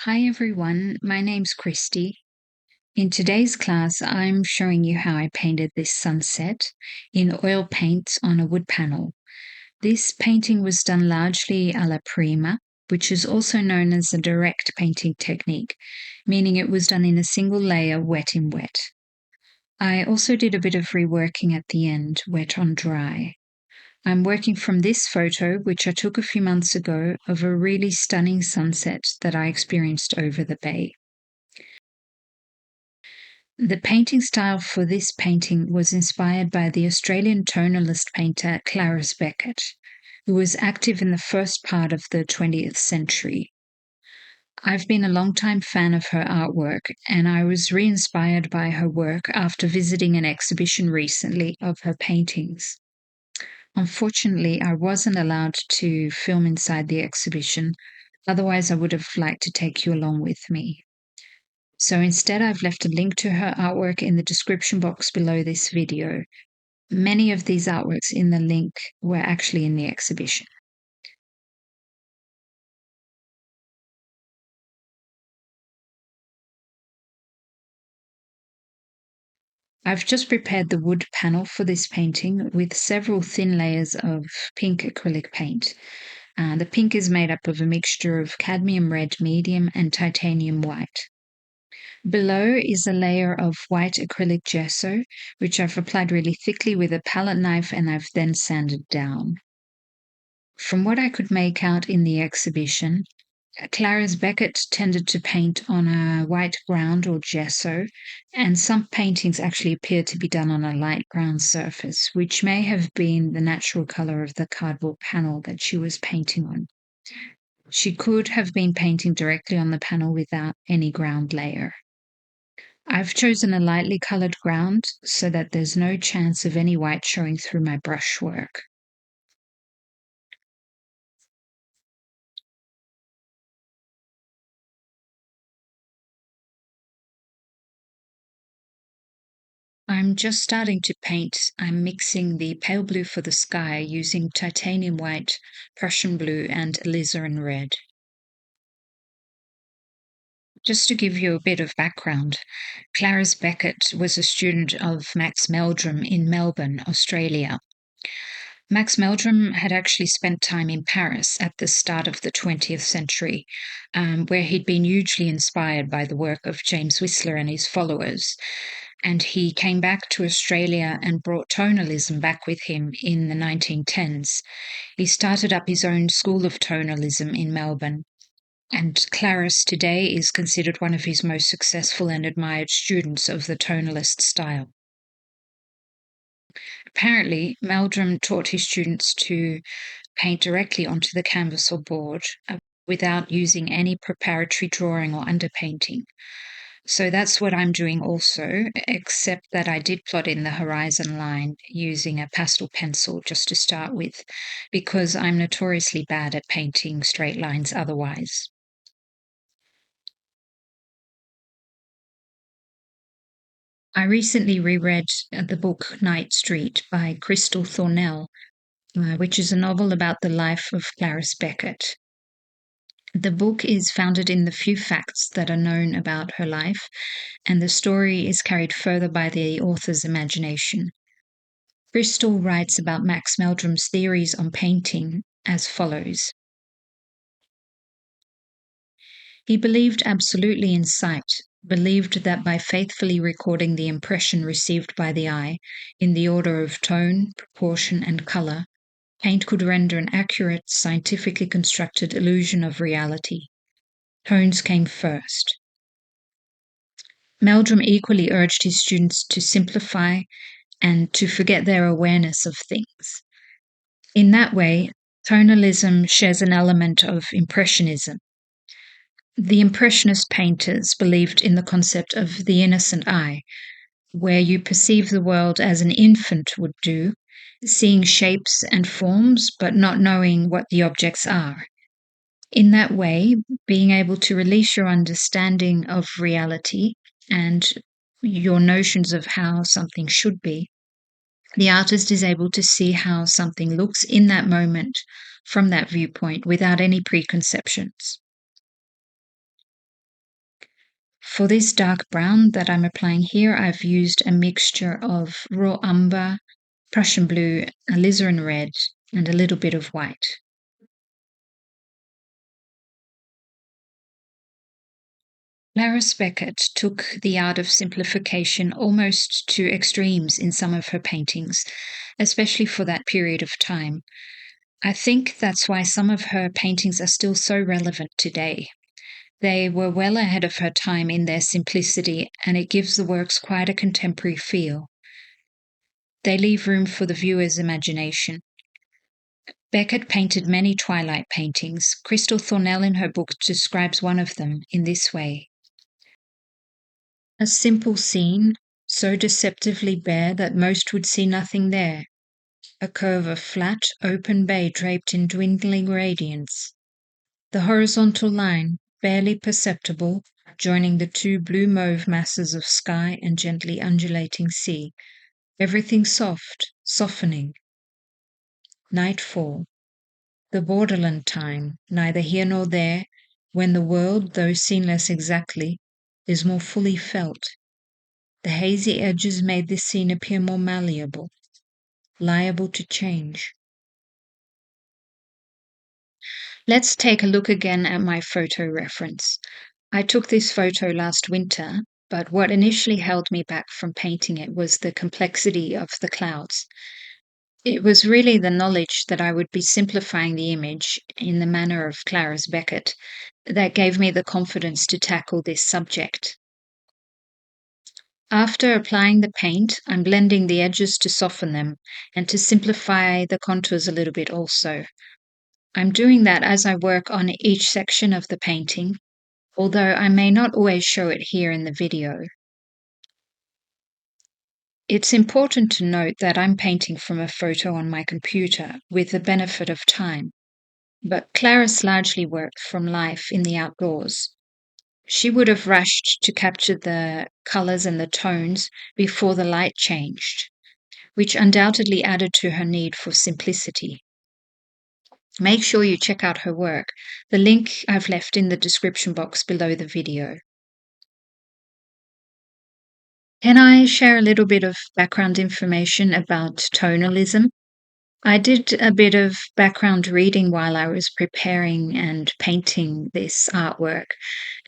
Hi everyone, my name's Christy. In today's class, I'm showing you how I painted this sunset in oil paints on a wood panel. This painting was done largely alla prima, which is also known as a direct painting technique, meaning it was done in a single layer, wet in wet. I also did a bit of reworking at the end, wet on dry. I'm working from this photo, which I took a few months ago, of a really stunning sunset that I experienced over the bay. The painting style for this painting was inspired by the Australian Tonalist painter Clarice Beckett, who was active in the first part of the 20th century. I've been a long-time fan of her artwork, and I was re-inspired by her work after visiting an exhibition recently of her paintings. Unfortunately, I wasn't allowed to film inside the exhibition, otherwise I would have liked to take you along with me. So instead, I've left a link to her artwork in the description box below this video. Many of these artworks in the link were actually in the exhibition. I've just prepared the wood panel for this painting with several thin layers of pink acrylic paint. The pink is made up of a mixture of cadmium red medium and titanium white. Below is a layer of white acrylic gesso, which I've applied really thickly with a palette knife and I've then sanded down. From what I could make out in the exhibition, Clarice Beckett tended to paint on a white ground or gesso, and some paintings actually appear to be done on a light brown surface, which may have been the natural color of the cardboard panel that she was painting on. She could have been painting directly on the panel without any ground layer. I've chosen a lightly colored ground so that there's no chance of any white showing through my brushwork. I'm just starting to paint. I'm mixing the pale blue for the sky using titanium white, Prussian blue, and alizarin red. Just to give you a bit of background, Clarice Beckett was a student of Max Meldrum in Melbourne, Australia. Max Meldrum had actually spent time in Paris at the start of the 20th century, where he'd been hugely inspired by the work of James Whistler and his followers. And he came back to Australia and brought tonalism back with him in the 1910s. He started up his own school of tonalism in Melbourne, and Clarice today is considered one of his most successful and admired students of the tonalist style. Apparently, Meldrum taught his students to paint directly onto the canvas or board without using any preparatory drawing or underpainting. So that's what I'm doing also, except that I did plot in the horizon line using a pastel pencil just to start with, because I'm notoriously bad at painting straight lines otherwise. I recently reread the book Night Street by Crystal Thornell, which is a novel about the life of Clarice Beckett. The book is founded in the few facts that are known about her life, and the story is carried further by the author's imagination. Crystal writes about Max Meldrum's theories on painting as follows. He believed absolutely in sight, believed that by faithfully recording the impression received by the eye in the order of tone, proportion, and color, paint could render an accurate, scientifically constructed illusion of reality. Tones came first. Meldrum equally urged his students to simplify and to forget their awareness of things. In that way, tonalism shares an element of impressionism. The Impressionist painters believed in the concept of the innocent eye, where you perceive the world as an infant would do, seeing shapes and forms but not knowing what the objects are. In that way, being able to release your understanding of reality and your notions of how something should be, the artist is able to see how something looks in that moment from that viewpoint without any preconceptions. For this dark brown that I'm applying here, I've used a mixture of raw umber, Prussian blue, alizarin red, and a little bit of white. Clarice Beckett took the art of simplification almost to extremes in some of her paintings, especially for that period of time. I think that's why some of her paintings are still so relevant today. They were well ahead of her time in their simplicity, and it gives the works quite a contemporary feel. They leave room for the viewer's imagination. Beckett painted many twilight paintings. Crystal Thornell in her book describes one of them in this way. A simple scene, so deceptively bare that most would see nothing there. A curve of flat, open bay draped in dwindling radiance. The horizontal line, barely perceptible, joining the two blue-mauve masses of sky and gently undulating sea. Everything soft, softening. Nightfall. The borderland time, neither here nor there, when the world, though seen less exactly, is more fully felt. The hazy edges made this scene appear more malleable, liable to change. Let's take a look again at my photo reference. I took this photo last winter, but what initially held me back from painting it was the complexity of the clouds. It was really the knowledge that I would be simplifying the image in the manner of Clarice Beckett that gave me the confidence to tackle this subject. After applying the paint, I'm blending the edges to soften them and to simplify the contours a little bit also. I'm doing that as I work on each section of the painting, although I may not always show it here in the video. It's important to note that I'm painting from a photo on my computer with the benefit of time, but Clarice largely worked from life in the outdoors. She would have rushed to capture the colours and the tones before the light changed, which undoubtedly added to her need for simplicity. Make sure you check out her work. The link I've left in the description box below the video. Can I share a little bit of background information about tonalism? I did a bit of background reading while I was preparing and painting this artwork,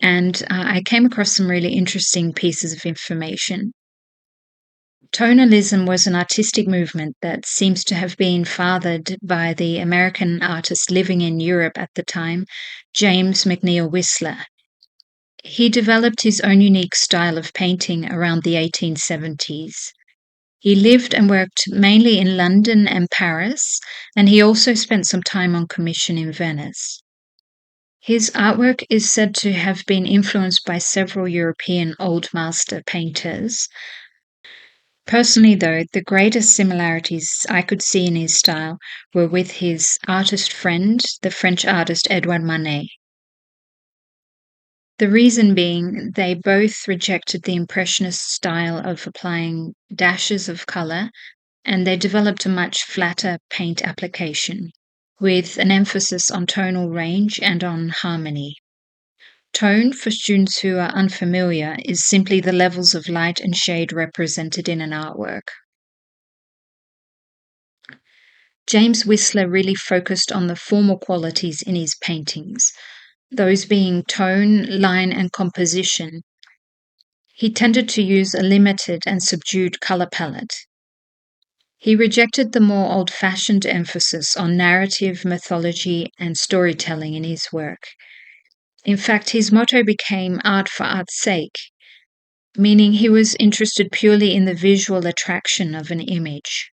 and I came across some really interesting pieces of information. Tonalism was an artistic movement that seems to have been fathered by the American artist living in Europe at the time, James McNeill Whistler. He developed his own unique style of painting around the 1870s. He lived and worked mainly in London and Paris, and he also spent some time on commission in Venice. His artwork is said to have been influenced by several European Old Master painters. Personally, though, the greatest similarities I could see in his style were with his artist friend, the French artist Edouard Manet. The reason being they both rejected the Impressionist style of applying dashes of colour, and they developed a much flatter paint application, with an emphasis on tonal range and on harmony. Tone, for students who are unfamiliar, is simply the levels of light and shade represented in an artwork. James Whistler really focused on the formal qualities in his paintings, those being tone, line, and composition. He tended to use a limited and subdued colour palette. He rejected the more old-fashioned emphasis on narrative, mythology, and storytelling in his work. In fact, his motto became art for art's sake, meaning he was interested purely in the visual attraction of an image.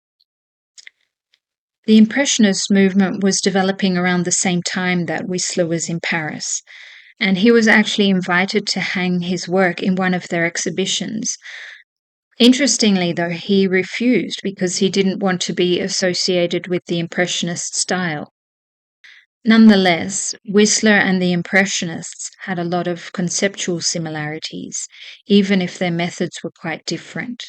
The Impressionist movement was developing around the same time that Whistler was in Paris, and he was actually invited to hang his work in one of their exhibitions. Interestingly, though, he refused because he didn't want to be associated with the Impressionist style. Nonetheless, Whistler and the Impressionists had a lot of conceptual similarities, even if their methods were quite different.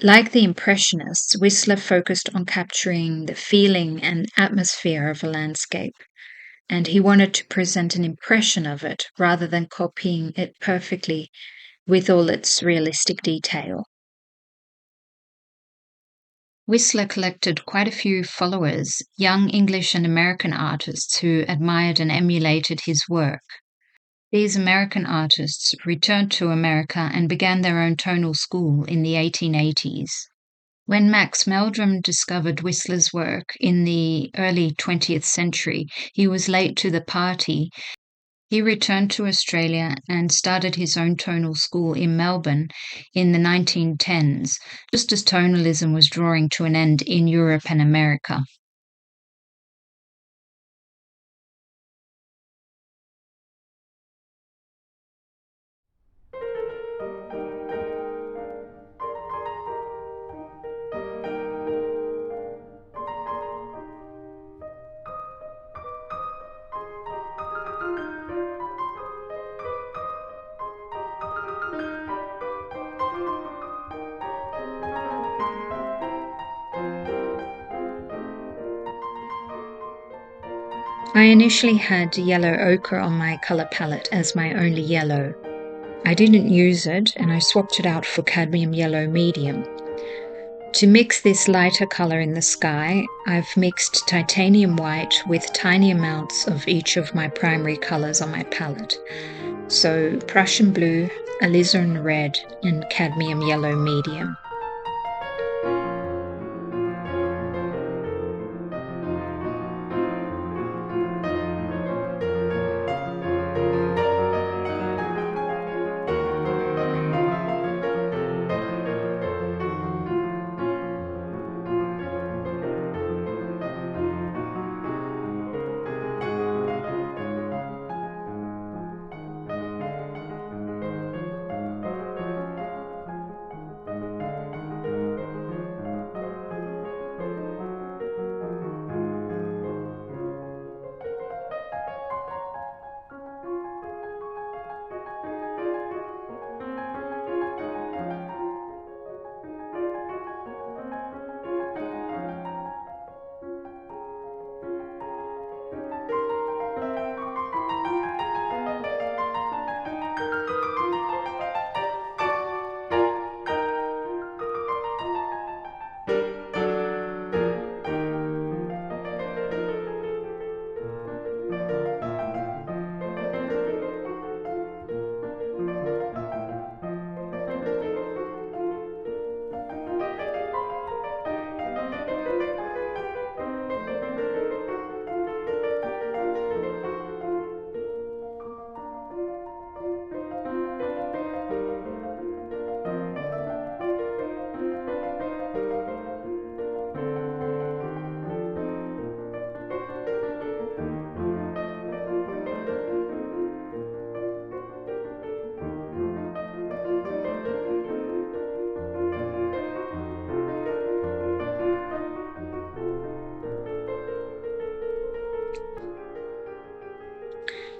Like the Impressionists, Whistler focused on capturing the feeling and atmosphere of a landscape. and he wanted to present an impression of it rather than copying it perfectly with all its realistic detail. Whistler collected quite a few followers, young English and American artists who admired and emulated his work. These American artists returned to America and began their own tonal school in the 1880s. When Max Meldrum discovered Whistler's work in the early 20th century, he was late to the party. He returned to Australia and started his own tonal school in Melbourne in the 1910s, just as tonalism was drawing to an end in Europe and America. I initially had yellow ochre on my colour palette as my only yellow. I didn't use it and I swapped it out for cadmium yellow medium. To mix this lighter colour in the sky, I've mixed titanium white with tiny amounts of each of my primary colours on my palette. So Prussian blue, alizarin red and cadmium yellow medium.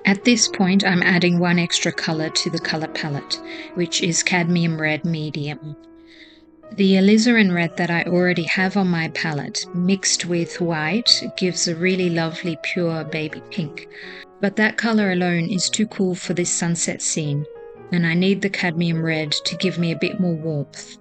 At this point, I'm adding one extra colour to the colour palette, which is cadmium red medium. The alizarin red that I already have on my palette, mixed with white, gives a really lovely pure baby pink. But that colour alone is too cool for this sunset scene, and I need the cadmium red to give me a bit more warmth.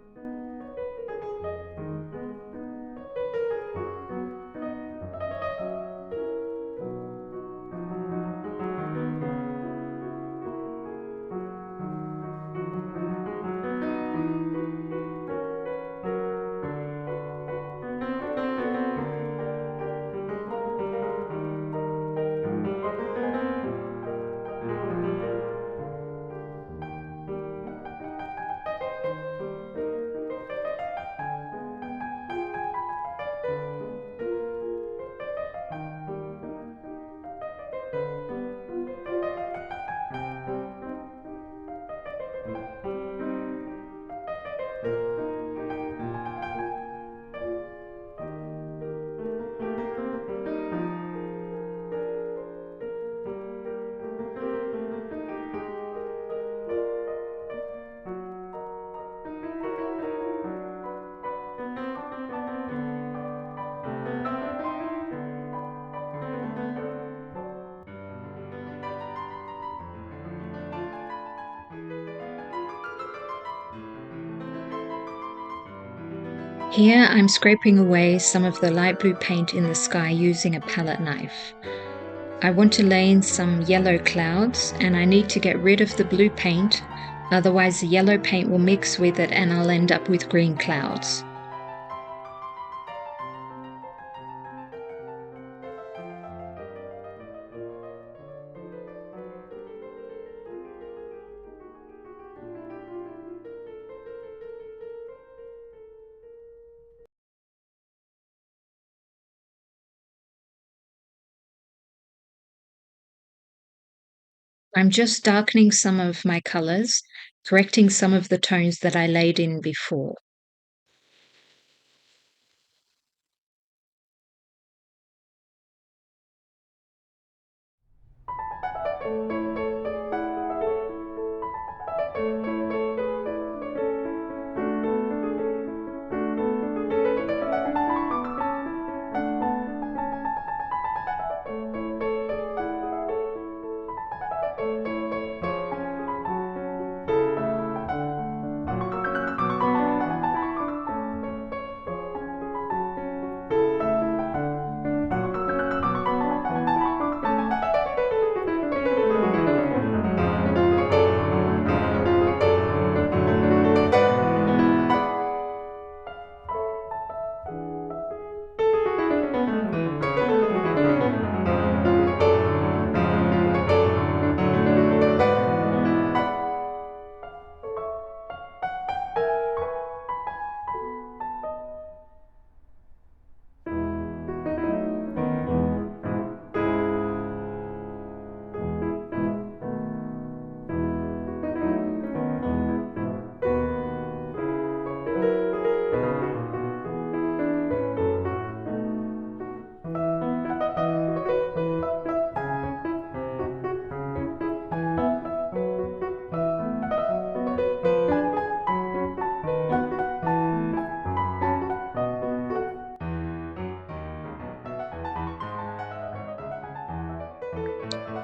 Here I'm scraping away some of the light blue paint in the sky using a palette knife. I want to lay in some yellow clouds, and I need to get rid of the blue paint, otherwise the yellow paint will mix with it and I'll end up with green clouds. I'm just darkening some of my colors, correcting some of the tones that I laid in before.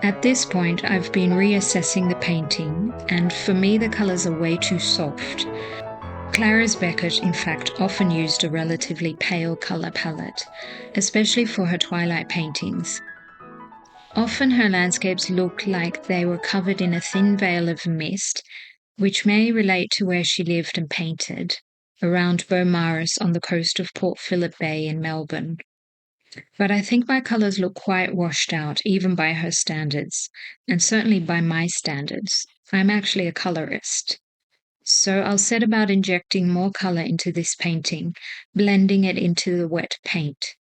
At this point, I've been reassessing the painting, and for me the colours are way too soft. Clarice Beckett, in fact, often used a relatively pale colour palette, especially for her twilight paintings. Often her landscapes look like they were covered in a thin veil of mist, which may relate to where she lived and painted, around Beaumaris on the coast of Port Phillip Bay in Melbourne. But I think my colours look quite washed out, even by her standards, and certainly by my standards. I'm actually a colorist. So I'll set about injecting more colour into this painting, blending it into the wet paint.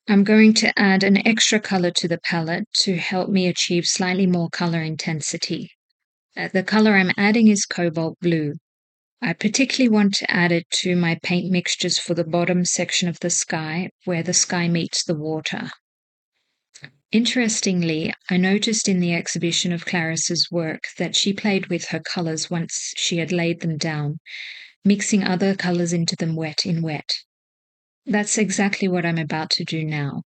I'm going to add an extra colour to the palette to help me achieve slightly more colour intensity. The colour I'm adding is cobalt blue. I particularly want to add it to my paint mixtures for the bottom section of the sky, where the sky meets the water. Interestingly, I noticed in the exhibition of Clarice's work that she played with her colours once she had laid them down, mixing other colours into them wet in wet. That's exactly what I'm about to do now.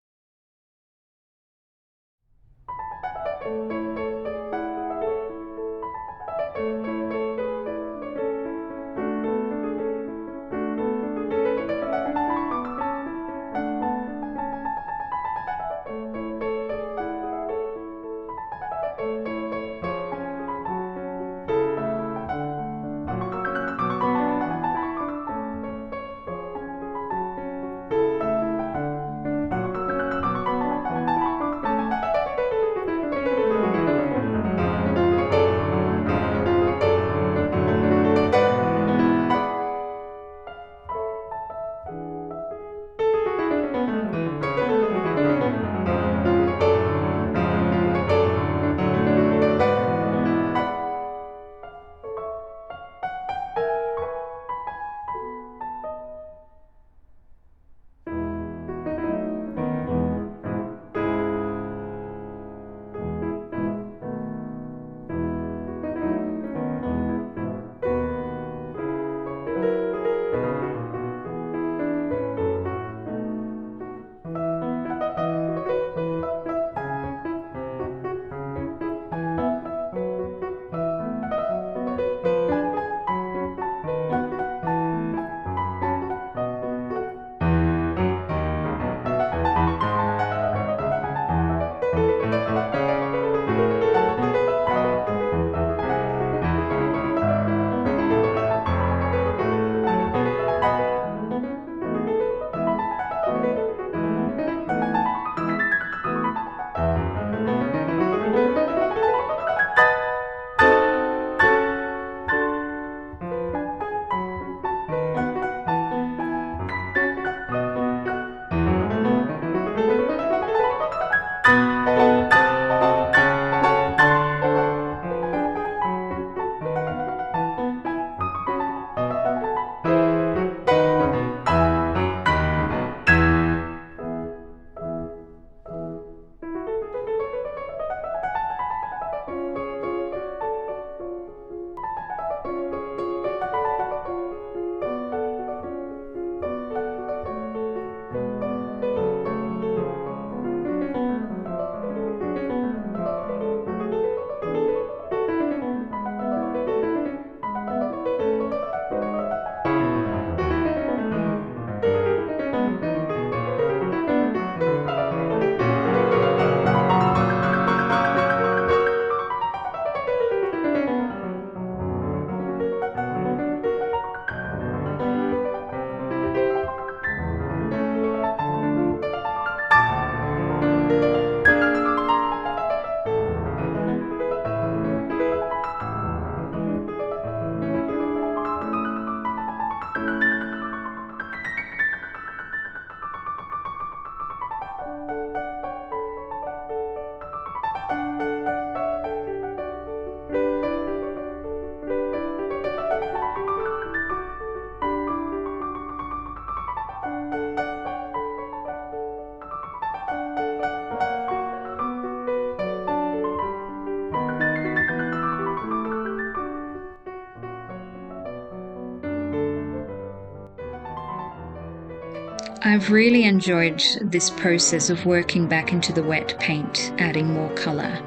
I've really enjoyed this process of working back into the wet paint, adding more colour.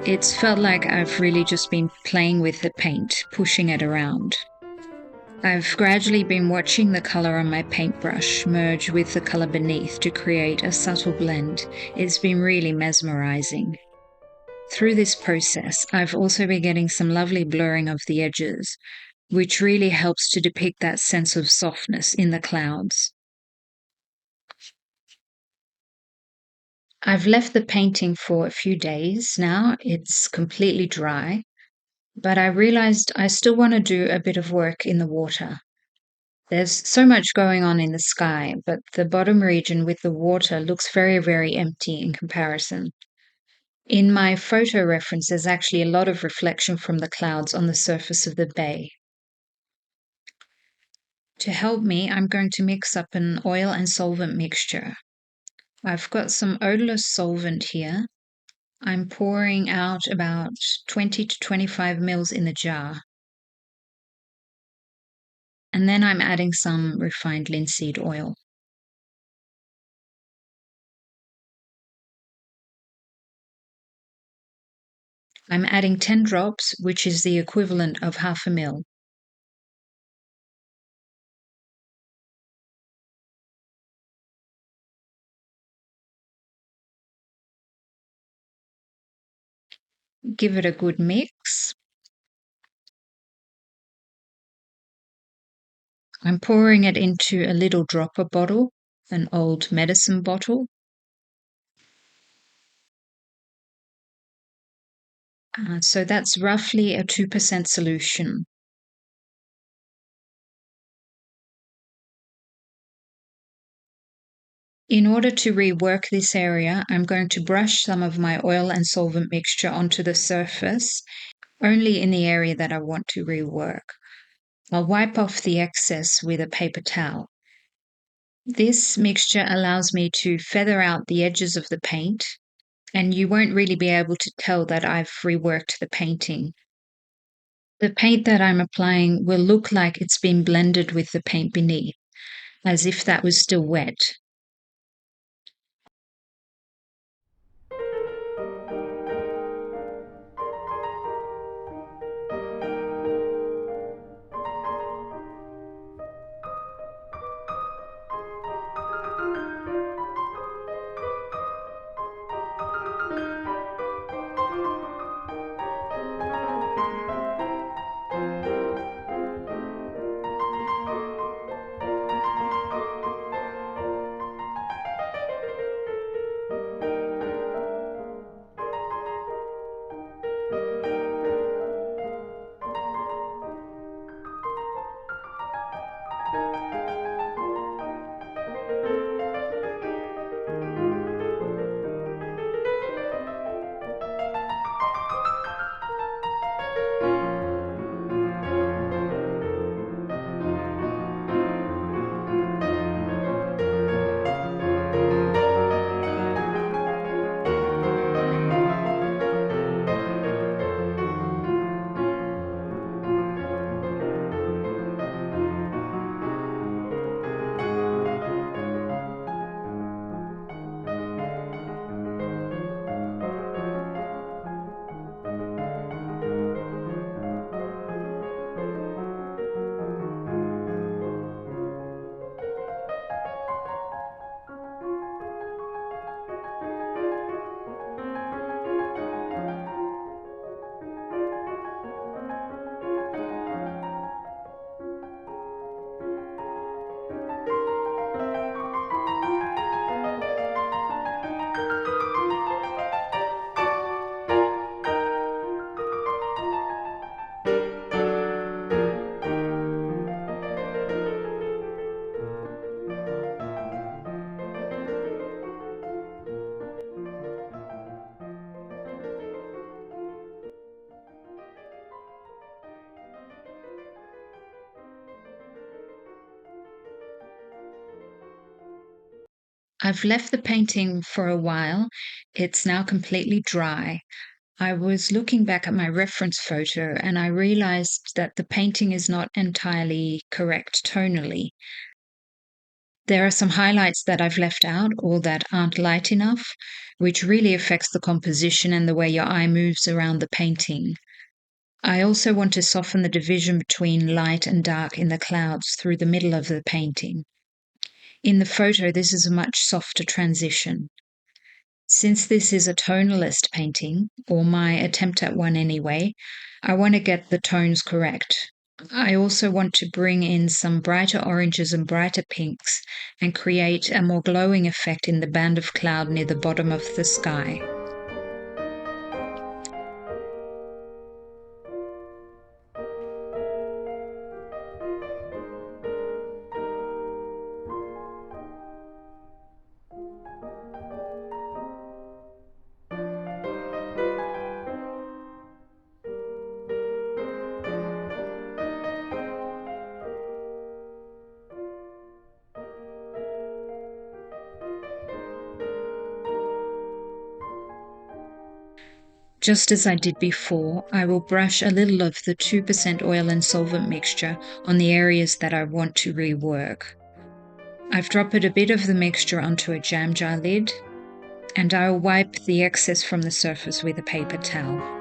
It's felt like I've really just been playing with the paint, pushing it around. I've gradually been watching the colour on my paintbrush merge with the colour beneath to create a subtle blend. It's been really mesmerising. Through this process, I've also been getting some lovely blurring of the edges, which really helps to depict that sense of softness in the clouds. I've left the painting for a few days now. It's completely dry, but I realized I still want to do a bit of work in the water. There's so much going on in the sky, but the bottom region with the water looks very, very empty in comparison. In my photo reference, there's actually a lot of reflection from the clouds on the surface of the bay. To help me, I'm going to mix up an oil and solvent mixture. I've got some odorless solvent here. I'm pouring out about 20 to 25 mils in the jar. And then I'm adding some refined linseed oil. I'm adding 10 drops, which is the equivalent of half a mil. Give it a good mix. I'm pouring it into a little dropper bottle, an old medicine bottle. So that's roughly a 2% solution. In order to rework this area, I'm going to brush some of my oil and solvent mixture onto the surface, only in the area that I want to rework. I'll wipe off the excess with a paper towel. This mixture allows me to feather out the edges of the paint, and you won't really be able to tell that I've reworked the painting. The paint that I'm applying will look like it's been blended with the paint beneath, as if that was still wet. I've left the painting for a while. It's now completely dry. I was looking back at my reference photo and I realized that the painting is not entirely correct tonally. There are some highlights that I've left out or that aren't light enough, which really affects the composition and the way your eye moves around the painting. I also want to soften the division between light and dark in the clouds through the middle of the painting. In the photo, this is a much softer transition. Since this is a tonalist painting, or my attempt at one anyway, I want to get the tones correct. I also want to bring in some brighter oranges and brighter pinks and create a more glowing effect in the band of cloud near the bottom of the sky. Just as I did before, I will brush a little of the 2% oil and solvent mixture on the areas that I want to rework. I've dropped a bit of the mixture onto a jam jar lid, and I'll wipe the excess from the surface with a paper towel.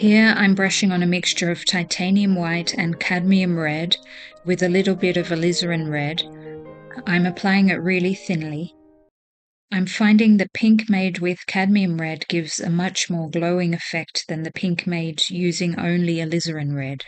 Here I'm brushing on a mixture of titanium white and cadmium red with a little bit of alizarin red. I'm applying it really thinly. I'm finding the pink made with cadmium red gives a much more glowing effect than the pink made using only alizarin red.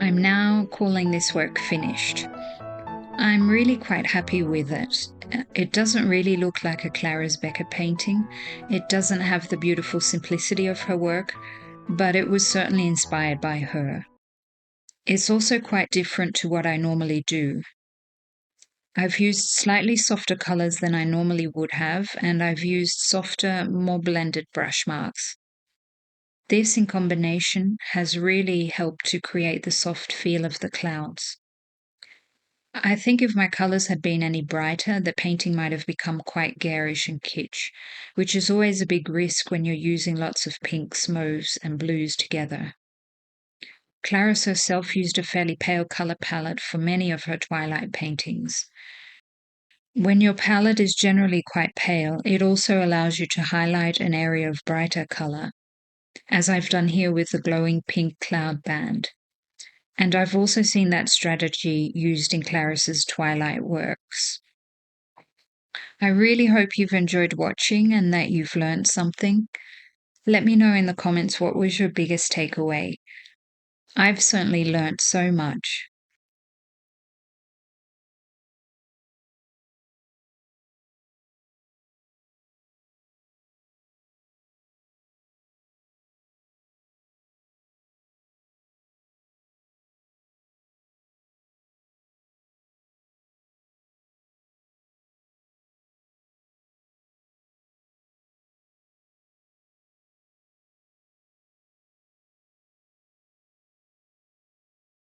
I'm now calling this work finished. I'm really quite happy with it. It doesn't really look like a Clarice Beckett painting. It doesn't have the beautiful simplicity of her work, but it was certainly inspired by her. It's also quite different to what I normally do. I've used slightly softer colours than I normally would have, and I've used softer, more blended brush marks. This in combination has really helped to create the soft feel of the clouds. I think if my colours had been any brighter, the painting might have become quite garish and kitsch, which is always a big risk when you're using lots of pinks, mauves, and blues together. Clarice herself used a fairly pale colour palette for many of her twilight paintings. When your palette is generally quite pale, it also allows you to highlight an area of brighter colour, as I've done here with the glowing pink cloud band. And I've also seen that strategy used in Clarice's twilight works. I really hope you've enjoyed watching and that you've learned something. Let me know in the comments what was your biggest takeaway. I've certainly learnt so much.